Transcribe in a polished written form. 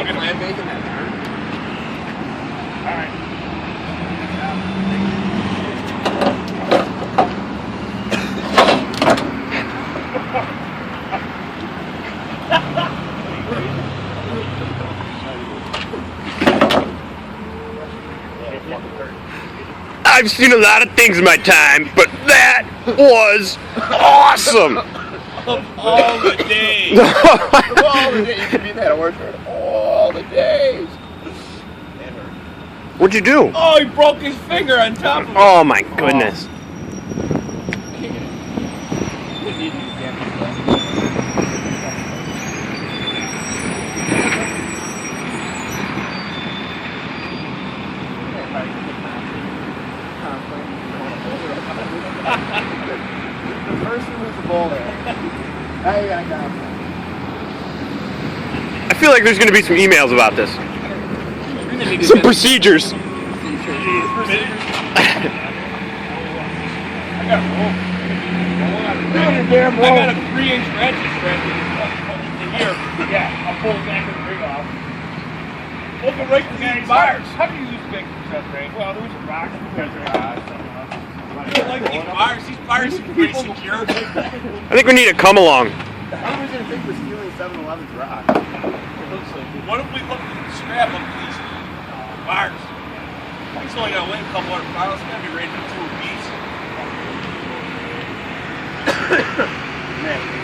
good man making that turn. All right. I've seen a lot of things in my time, but that was awesome. Of all the days. Of all the days. You can be that orchard all the days. What'd you do? Oh, he broke his finger on top of it. Oh my goodness. The person was the bowler. I got him. I feel like there's going to be some emails about this. Some procedures. I got a roll. I got a 3-inch ratchet strap in here. Yeah, I'll pull the back of the rig off. Look at right to these bars. How do you use big stuff, right? Well, there was a rock. Like these bars are pretty secure. I think we need a come along. I was going to think we're stealing 7-Eleven's rock. What if we look at the scrap of these bars? It's only got to weigh a couple hundred pounds. It's going to be ready for 2 apiece. Man.